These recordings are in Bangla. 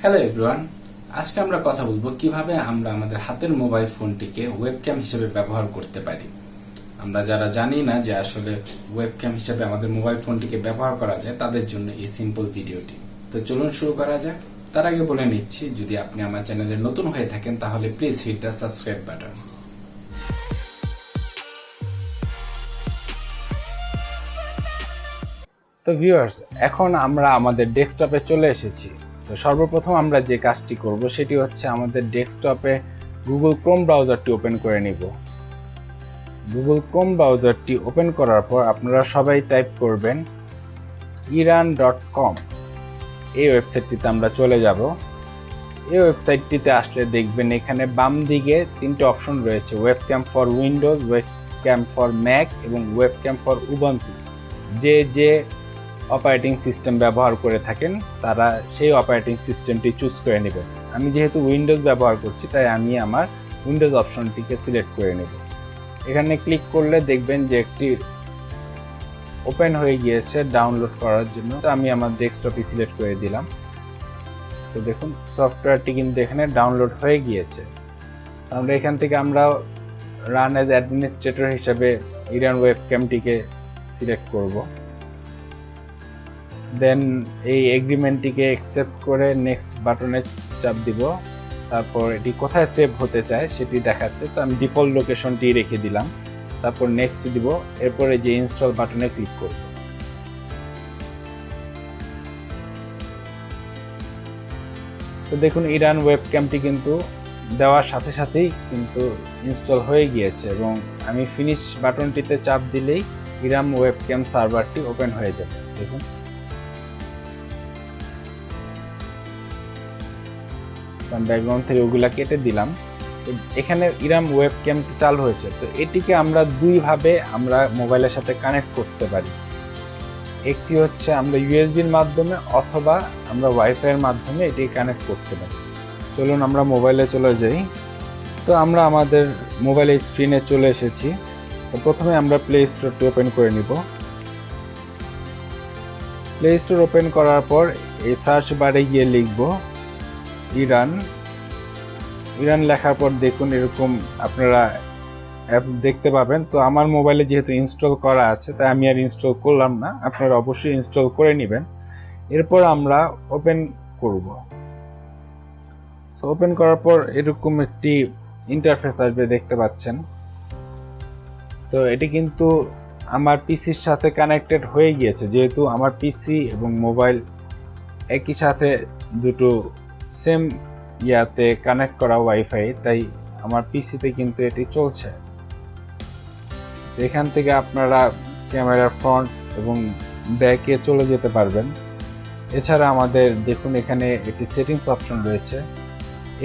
হ্যালো এভরিওয়ান, আজকে আমরা কথা বলবো কিভাবে আমরা আমাদের হাতের মোবাইল ফোনটিকে ওয়েবক্যাম হিসেবে ব্যবহার করতে পারি। আমরা যারা জানি না যে আসলে ওয়েবক্যাম হিসেবে আমাদের মোবাইল ফোনটিকে ব্যবহার করা যায় তাদের জন্য এই সিম্পল ভিডিওটি। তো চলুন শুরু করা যাক। তার আগে বলে নিচ্ছি, যদি আপনি আমার চ্যানেলে নতুন হয়ে থাকেন তাহলে please hit the subscribe button. তো ভিউয়ার্স, এখন আমরা আমাদের ডেস্কটপে চলে এসেছি। তো সর্বপ্রথম আমরা যে কাজটি করব সেটি হচ্ছে আমাদের ডেস্কটপে গুগল ক্রোম ব্রাউজারটি ওপেন করে নিব। গুগল ক্রোম ব্রাউজারটি ওপেন করার পর আপনারা সবাই টাইপ করবেন iran.com। এই ওয়েবসাইটটিতে আমরা চলে যাব। এই ওয়েবসাইটটিতে আসলে দেখবেন এখানে বাম দিকে তিনটে অপশন রয়েছে: webcam for Windows, webcam for Mac এবং ওয়েবক্যাম ফর উবুন্টু। যে অপারেটিং সিস্টেম ব্যবহার করে থাকেন তারা সেই অপারেটিং সিস্টেমটি চুজ করে নেবেন। আমি যেহেতু উইন্ডোজ ব্যবহার করছি তাই আমি আমার উইন্ডোজ অপশনটিকে সিলেক্ট করে নেব। এখানে ক্লিক করলে দেখবেন যে একটি ওপেন হয়ে গিয়েছে ডাউনলোড করার জন্য। তো আমি আমার ডেস্কটপে সিলেক্ট করে দিলাম। তো দেখুন সফটওয়্যারটি কিন্তু এখানে ডাউনলোড হয়ে গিয়েছে। আমরা এখান থেকে আমরা রান অ্যাজ অ্যাডমিনিস্ট্রেটর হিসেবে ইরান ওয়েবক্যামটিকে সিলেক্ট করব। দেন এই এগ্রিমেন্টটিকে অ্যাকসেপ্ট করে নেক্সট বাটনে চাপ দিব। তারপর এটি কোথায় সেভ হতে চায় সেটি দেখাচ্ছে, তো আমি ডিফল্ট লোকেশনটি রেখে দিলাম। তারপর নেক্সট দিব। এরপরে যে ইনস্টল বাটনে ক্লিক করব। তো দেখুন ইরান ওয়েবক্যামটি কিন্তু দেওয়ার সাথে সাথেই কিন্তু ইনস্টল হয়ে গিয়েছে এবং আমি ফিনিশ বাটনটিতে চাপ দিলেই ইরান ওয়েবক্যাম সার্ভারটি ওপেন হয়ে যাবে। দেখুন ব্যাকগ্রাউন্ড থেকে ওগুলা কেটে দিলাম। তো এখানে ইরাম ওয়েবক্যামটি চালু হয়েছে। তো এটিকে আমরা দুইভাবে আমরা মোবাইলের সাথে কানেক্ট করতে পারি। একটি হচ্ছে আমরা ইউএসবির মাধ্যমে অথবা আমরা ওয়াইফাই এর মাধ্যমে এটি কানেক্ট করতে পারি। চলুন আমরা মোবাইলে চলে যাই। তো আমরা আমাদের মোবাইলের স্ক্রিনে চলে এসেছি। তো প্রথমে আমরা প্লে স্টোরটি ওপেন করে নিব। প্লে স্টোর ওপেন করার পর এই সার্চ বারে গিয়ে লিখব ইরান লেখার পর দেখুন এরকম আপনারা অ্যাপস দেখতে পাবেন। তো আমার মোবাইলে যেহেতু ইনস্টল করা আছে তাই আমি আর ইনস্টল করলাম না, আপনারা অবশ্যই ইনস্টল করে নেবেন। এরপর আমরা ওপেন করব। সো ওপেন করার পর এরকম একটি ইন্টারফেস আসবে, দেখতে পাচ্ছেন। তো এটি কিন্তু আমার পিসির সাথে কানেক্টেড হয়ে গিয়েছে, যেহেতু আমার পিসি এবং মোবাইল একই সাথে দুটো সেম ইয়াতে কানেক্ট করা ওয়াইফাই, তাই আমার পিসিতে কিন্তু এটি চলছে। এখান থেকে আপনারা ক্যামেরার ফ্রন্ট এবং ব্যাকে চলে যেতে পারবেন। এছাড়া আমাদের দেখুন এখানে একটি সেটিংস অপশন রয়েছে।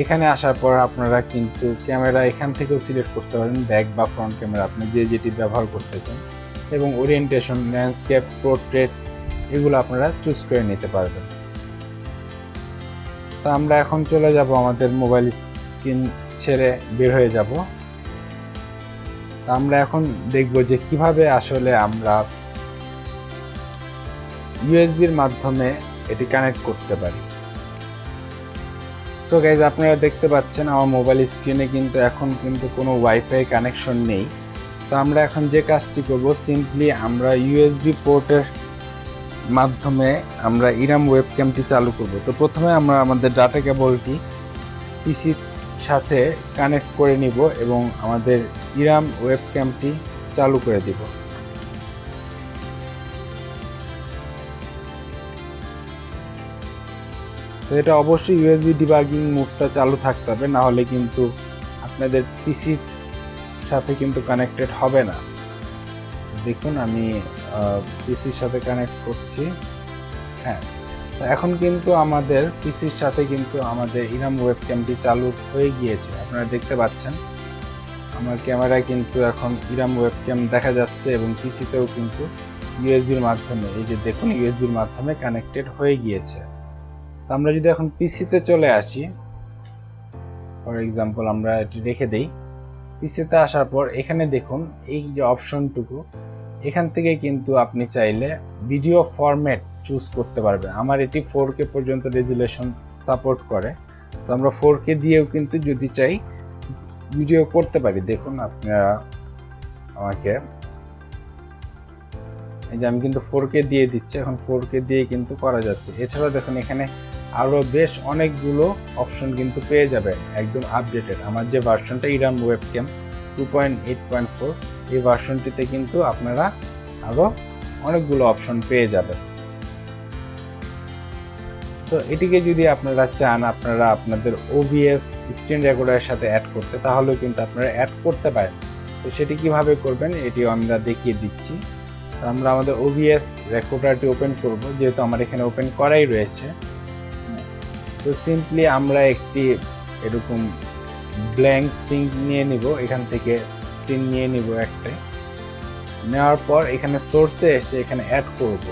এখানে আসার পর আপনারা কিন্তু ক্যামেরা এখান থেকেও সিলেক্ট করতে পারেন, ব্যাক বা ফ্রন্ট ক্যামেরা আপনি যেটি ব্যবহার করতে চান, এবং ওরিয়েন্টেশন, ল্যান্ডস্কেপ, পোর্ট্রেট এগুলো আপনারা চুজ করে নিতে পারবেন। তো আমরা এখন চলে যাব, আমাদের মোবাইল স্ক্রিন ছেড়ে বের হয়ে যাব। তো আমরা এখন দেখব যে কিভাবে আসলে আমরা ইউএসবির মাধ্যমে এটি কানেক্ট করতে পারি। সো গাইজ, আপনারা দেখতে পাচ্ছেন আমার মোবাইল স্ক্রিনে কিন্তু এখন কিন্তু কোনো ওয়াইফাই কানেকশন নেই। তো আমরা এখন যে কাজটি করব, সিম্পলি আমরা ইউএসবি পোর্টের মাধ্যমে আমরা ইরাম ওয়েবক্যামটি চালু করব। তো প্রথমে আমরা আমাদের ডাটা কেবলটি পিসির সাথে কানেক্ট করে নিব এবং আমাদের ইরাম ওয়েবক্যামটি চালু করে দিব। তো এটা অবশ্যই ইউএসবি ডিবাগিং মোডটা চালু থাকতে হবে, না হলে কিন্তু আপনাদের পিসির সাথে কিন্তু কানেক্টেড হবে না। দেখুন আমি পিসির সাথে কানেক্ট করছি। হ্যাঁ, তো এখন কিন্তু আমাদের পিসির সাথে কিন্তু আমাদের ইরাম ওয়েবক্যামটি চালু হয়ে গিয়েছে। আপনারা দেখতে পাচ্ছেন আমার ক্যামেরায় কিন্তু এখন ইরাম ওয়েবক্যাম দেখা যাচ্ছে এবং পিসিতেও কিন্তু ইউএসবির মাধ্যমে, এই যে দেখুন ইউএসবির মাধ্যমে কানেক্টেড হয়ে গিয়েছে। তো আমরা যদি এখন পিসিতে চলে আসি, ফর এক্সাম্পল আমরা এটি রেখে দেই। পিসিতে আসার পর এখানে দেখুন এই যে অপশনটুকু, এখান থেকে কিন্তু আপনি চাইলে ভিডিও ফরম্যাট চুজ করতে পারবেন। আমার এটি 4K পর্যন্ত রেজুলেশন সাপোর্ট করে, তো আমরা 4K দিয়েও কিন্তু যদি চাই ভিডিও করতে পারি। দেখুন আপনারা আমাকে, এই যে আমি কিন্তু 4K দিয়ে দিচ্ছি, এখন 4K দিয়ে কিন্তু করা যাচ্ছে। এছাড়াও দেখুন এখানে আরো বেশ অনেকগুলো অপশন কিন্তু পেয়ে যাবে, একদম আপডেটেড। আমার যে ভার্সনটা ইরাম ওয়েবক্যাম 2.8.4, এই ভার্সনটিতে কিন্তু আপনারা আরো অনেকগুলো অপশন পেয়ে যাবেন। সো এটিকে যদি আপনারা চান আপনারা আপনাদের OBS স্ক্রিন রেকর্ডারের সাথে অ্যাড করতে, তাহলেও কিন্তু আপনারা অ্যাড করতে পারেন। তো সেটি কিভাবে করবেন এটিও আমরা দেখিয়ে দিচ্ছি। আমরা আমাদের OBS রেকর্ডারটি ওপেন করব, যেহেতু আমার এখানে ওপেন করাই রয়েছে। তো সিম্পলি আমরা একটি এরকম ব্ল্যাঙ্ক সিন নিয়ে নিব, এখান থেকে সিন নিয়ে নিব একটাই। নেওয়ার পর এখানে সোর্সে এসে এখানে অ্যাড করব।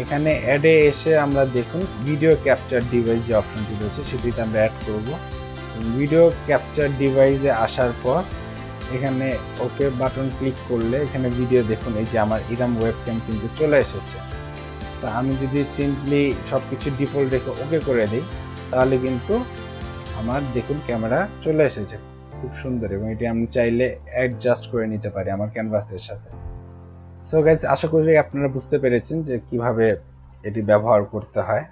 এখানে অ্যাডে এসে আমরা দেখুন ভিডিও ক্যাপচার ডিভাইস যে অপশনটি রয়েছে সেটিতে আমরা অ্যাড করব। ভিডিও ক্যাপচার ডিভাইসে আসার পর এখানে ওকে বাটন ক্লিক করলে এখানে ভিডিও দেখুন, এই যে আমার ইরাম ওয়েবক্যাম কিন্তু চলে এসেছে। সো আমি যদি সিম্পলি সবকিছু ডিফল্ট রেখে ওকে করে দিই, তাহলে কিন্তু আমার দেখুন ক্যামেরা চলে এসেছে খুব সুন্দর, এবং এটি আমি চাইলে অ্যাডজাস্ট করে নিতে পারি আমার ক্যানভাসের সাথে। সো গাইস, আশা করি আপনারা বুঝতে পেরেছেন যে কিভাবে এটি ব্যবহার করতে হয়।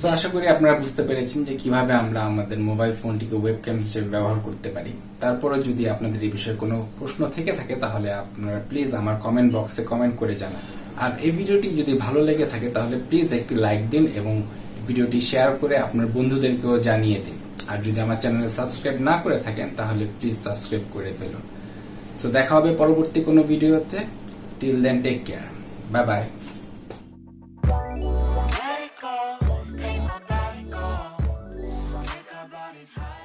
তো আশা করি আপনারা বুঝতে পেরেছেন যে কিভাবে আমরা আমাদের মোবাইল ফোনটিকে ওয়েবক্যাম হিসেবে ব্যবহার করতে পারি। তারপরে যদি আপনাদের এই বিষয়ে কোনো প্রশ্ন থেকে থাকে তাহলে আপনারা প্লিজ আমার কমেন্ট বক্সে কমেন্ট করে জানান। আর এই ভিডিওটি যদি ভালো লেগে থাকে তাহলে প্লিজ একটি লাইক দিন এবং ভিডিওটি শেয়ার করে আপনার বন্ধুদেরকেও জানিয়ে দিন। আর যদি আমার চ্যানেলে সাবস্ক্রাইব না করে থাকেন তাহলে প্লিজ সাবস্ক্রাইব করে ফেলুন। তো দেখা হবে পরবর্তী কোনো ভিডিওতে। Till then, take care, bye bye. Let it go, make my body go. Make our bodies high.